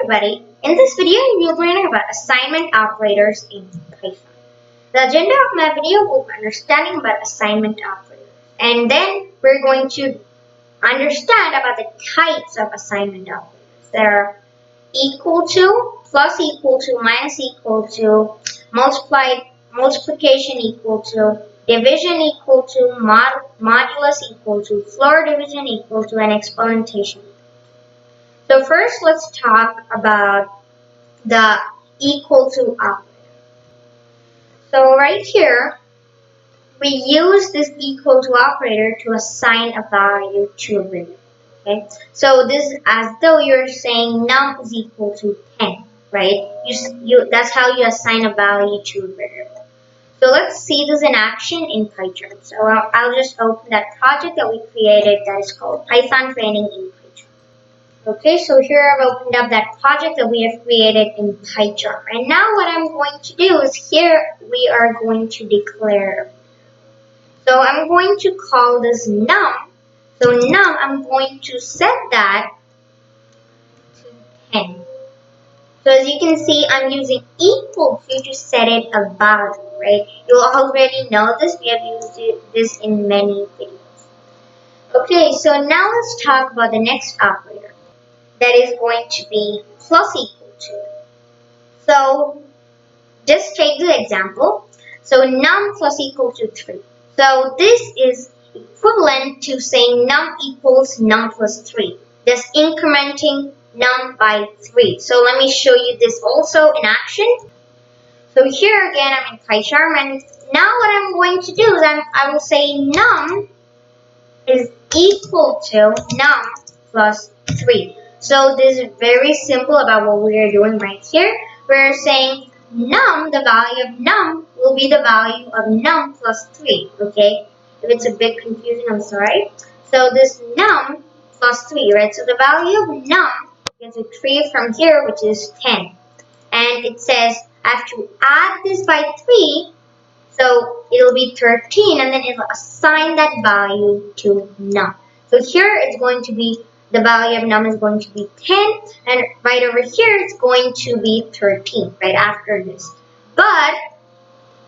everybody. In this video, we are learning about assignment operators in Python. The agenda of my video will be understanding about assignment operators. And then we're going to understand about the types of assignment operators. There are equal to, plus equal to, minus equal to, multiplication equal to, division equal to, modulus equal to, floor division equal to, and exponentation. So first, let's talk about the equal to operator. So right here, we use this equal to operator to assign a value to a variable. Okay, so this is as though you're saying num is equal to 10, right? That's how you assign a value to a variable. So let's see this in action in PyCharm. So I'll just open that project that we created that is called Python Training in PyCharm. Okay, so here I've opened up that project that we have created in PyCharm. And now what I'm going to do is here we are going to declare. So I'm going to call this num. So num, I'm going to set that to 10. So as you can see, I'm using equal to set it a value, right? You already know this. We have used this in many videos. Okay, so now let's talk about the next operator. That is going to be plus equal to. So just take the example. So num plus equal to 3. So this is equivalent to saying num equals num plus 3. That's incrementing num by 3. So let me show you this also in action. So here again I'm in PyCharm, and now what I'm going to do is I will say num is equal to num plus 3. So this is very simple about what we are doing right here. We're saying num, the value of num, will be the value of num plus 3, okay? If it's a bit confusing, I'm sorry. So this num plus 3, right? So the value of num is a 3 from here, which is 10. And it says I have to add this by 3, so it'll be 13, and then it'll assign that value to num. So here it's going to be the value of num is going to be 10, and right over here it's going to be 13, right after this. But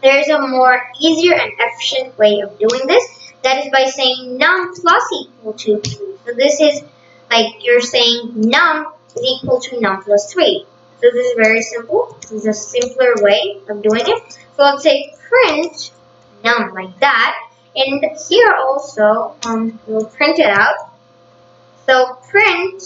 there's a more easier and efficient way of doing this. That is by saying num plus equal to 3. So this is like you're saying num is equal to num plus 3. So this is very simple. This is a simpler way of doing it. So let's say print num like that. And here also, we'll print it out. So print,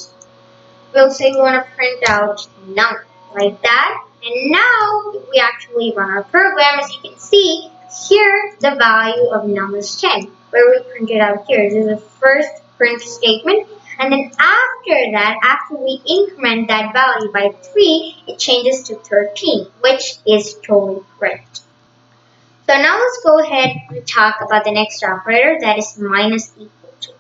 we'll say we want to print out num like that. And now if we actually run our program, as you can see, here the value of num is 10, where we print it out here. This is the first print statement. And then after that, after we increment that value by 3, it changes to 13, which is totally correct. So now let's go ahead and talk about the next operator, that is minus equal to.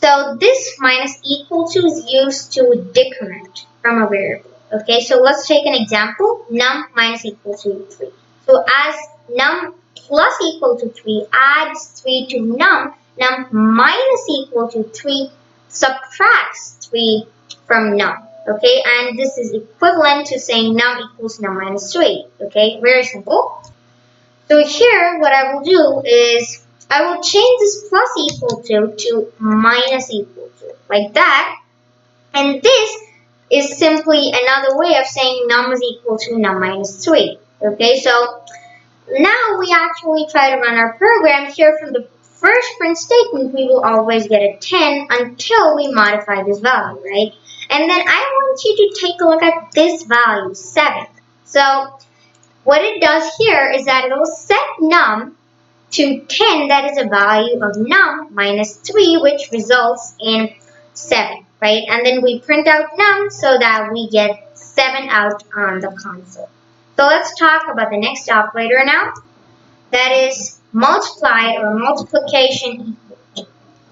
So this minus equal to is used to decrement from a variable. Okay, so let's take an example, num minus equal to 3. So as num plus equal to 3 adds 3 to num, num minus equal to 3 subtracts 3 from num. Okay, and this is equivalent to saying num equals num minus 3. Okay, very simple. So here what I will do is I will change this plus equal to minus equal to, like that. And this is simply another way of saying num is equal to num minus 3. Okay, so now we actually try to run our program. Here from the first print statement, we will always get a 10 until we modify this value, right? And then I want you to take a look at this value, 7. So what it does here is that it will set num to 10, that is a value of num minus 3, which results in 7, right? And then we print out num so that we get 7 out on the console. So let's talk about the next operator now. That is multiply or multiplication equal to.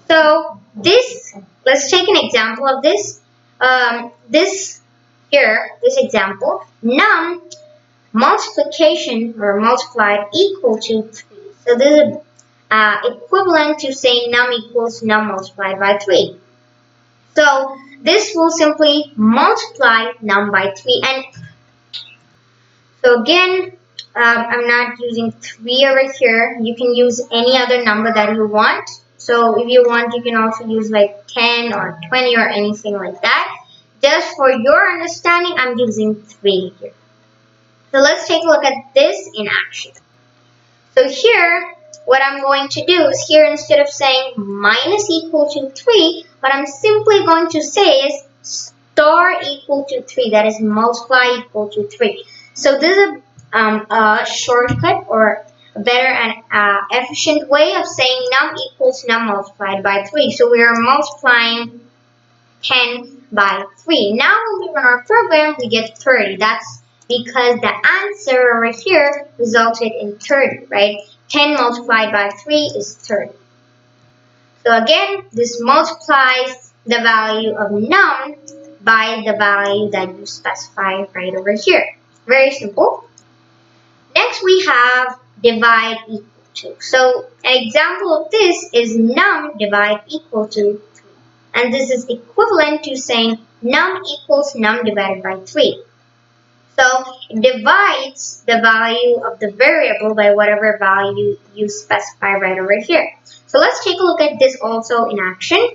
So this, let's take an example of this. This example, num multiplication or multiplied equal to 3. So this is equivalent to saying num equals num multiplied by 3. So this will simply multiply num by 3. And so again, I'm not using 3 over here. You can use any other number that you want. So if you want, you can also use like 10 or 20 or anything like that. Just for your understanding, I'm using 3 here. So let's take a look at this in action. So here, what I'm going to do is here, instead of saying minus equal to 3, what I'm simply going to say is star equal to 3. That is multiply equal to 3. So this is a shortcut or a better and efficient way of saying num equals num multiplied by 3. So we are multiplying 10 by 3. Now when we run our program, we get 30. That's because the answer over here resulted in 30, right? 10 multiplied by 3 is 30. So again, this multiplies the value of num by the value that you specify right over here. Very simple. Next we have divide equal to. So an example of this is num divide equal to 3. And this is equivalent to saying num equals num divided by 3. So it divides the value of the variable by whatever value you specify right over here. So let's take a look at this also in action.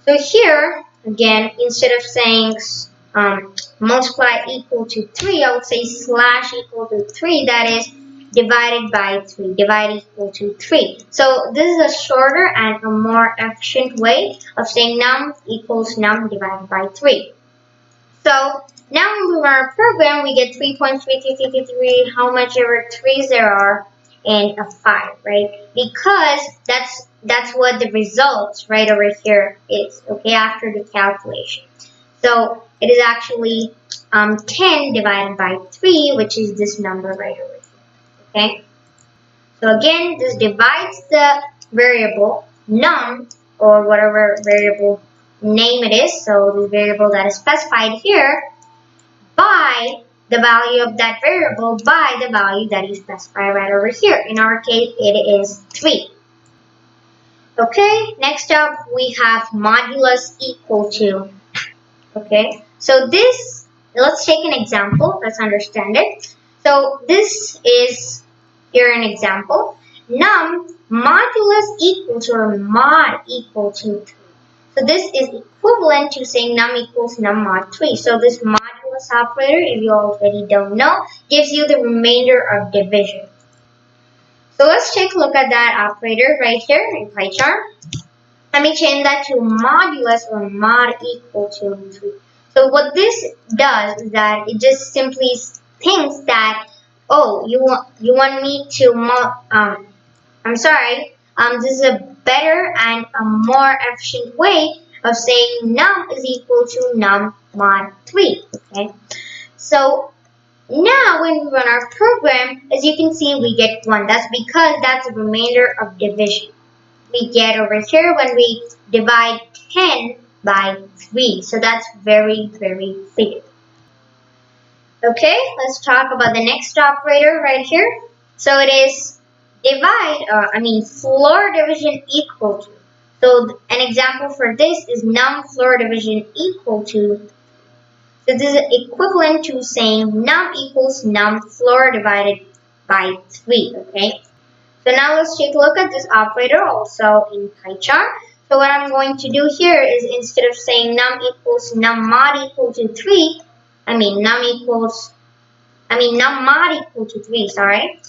So here, again, instead of saying multiply equal to 3, I would say slash equal to 3. That is divided by 3. Divide equal to 3. So this is a shorter and a more efficient way of saying num equals num divided by 3. So now when we run our program, we get 3.3333, how much ever 3's there are in a 5, right? Because that's what the result right over here is, okay, after the calculation. So it is actually 10 divided by 3, which is this number right over here, okay? So again, this divides the variable num, or whatever variable name it is, so the variable that is specified here, by the value of that variable by the value that is specified right over here. In our case, it is 3. Okay, next up we have modulus equal to. Okay, so this, let's take an example, let's understand it. So this is here an example. Num modulus equal to, or mod equal to 3. So this is equivalent to saying num equals num mod 3. So this modulus operator, if you already don't know, gives you the remainder of division. So let's take a look at that operator right here in PyCharm. Let me change that to modulus, or mod equal to 3. So what this does is that it just simply thinks that, oh, you want me to this is a better and a more efficient way of saying num is equal to num mod 3. Okay, so now when we run our program, as you can see, we get 1. That's because that's a remainder of division we get over here when we divide 10 by 3. So that's very, very clear. Okay, let's talk about the next operator right here. So it is floor division equal to. So an example for this is num floor division equal to. So this is equivalent to saying num equals num floor divided by 3. Okay. So now let's take a look at this operator also in PyCharm. So what I'm going to do here is, instead of saying num equals num mod equal to 3, num mod equal to 3, sorry.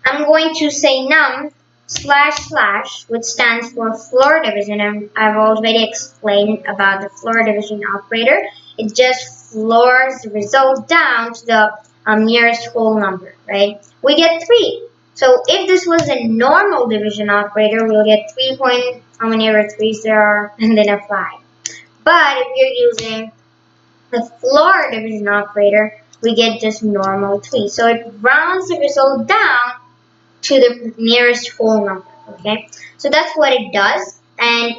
I'm going to say num / which stands for floor division, and I've already explained about the floor division operator. It just floors the result down to the nearest whole number, right? We get 3. So if this was a normal division operator, we'll get 3 point, how many ever 3's there are, and then a 5. But if you're using the floor division operator, we get just normal 3. So it rounds the result down to the nearest whole number, okay? So that's what it does, and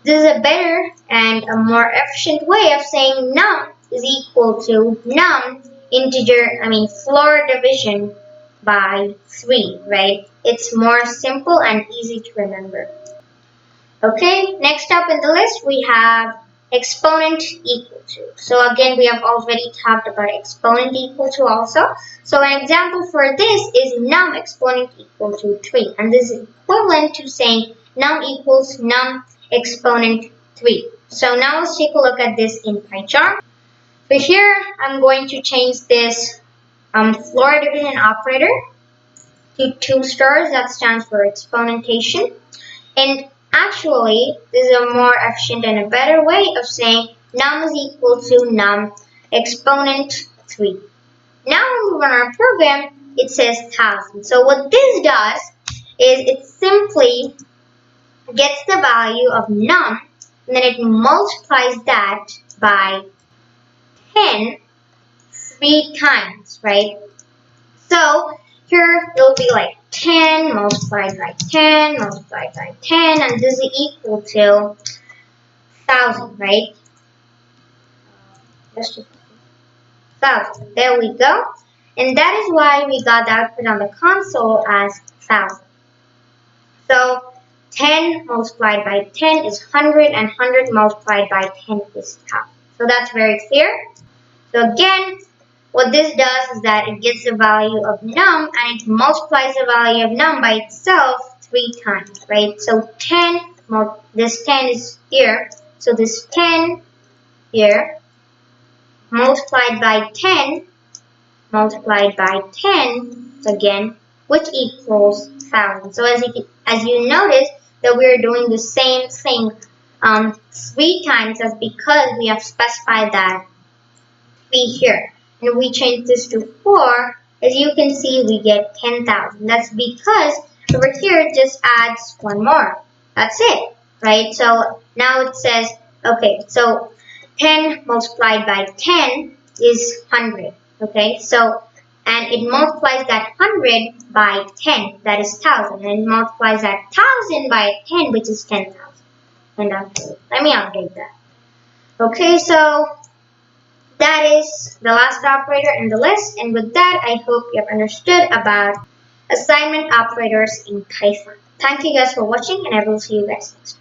this is a better and a more efficient way of saying num is equal to num floor division by 3, right? It's more simple and easy to remember. Okay, next up in the list we have exponent equal to. So again, we have already talked about exponent equal to also. So an example for this is num exponent equal to 3. And this is equivalent to saying num equals num exponent 3. So now let's take a look at this in PyCharm. So here I'm going to change this floor division operator to 2 stars. That stands for exponentation. And actually, this is a more efficient and a better way of saying num is equal to num exponent 3. Now when we run our program, it says 1000. So what this does is it simply gets the value of num and then it multiplies that by 10 3 times, right? So here it'll be like 10 multiplied by 10 multiplied by 10, and this is equal to 1000, right? Just 1000. There we go. And that is why we got the output on the console as 1000. So 10 multiplied by 10 is 100, and 100 multiplied by 10 is 1000. So that's very clear. So again, what this does is that it gets the value of num and it multiplies the value of num by itself 3 times, right? So 10, this 10 is here, so this 10 here multiplied by 10 multiplied by 10 again, which equals 1000. So as you notice that we are doing the same thing 3 times, that's because we have specified that 3 here. And we change this to 4, as you can see we get 10,000. That's because over here it just adds 1 more. That's it, right? So now it says, okay, so 10 multiplied by 10 is 100, okay? So, and it multiplies that 100 by 10, that is 1000. And it multiplies that 1000 by 10, which is 10,000. And let me update that. Okay, so that is the last operator in the list, and with that I hope you have understood about assignment operators in Python. Thank you guys for watching, and I will see you guys next time.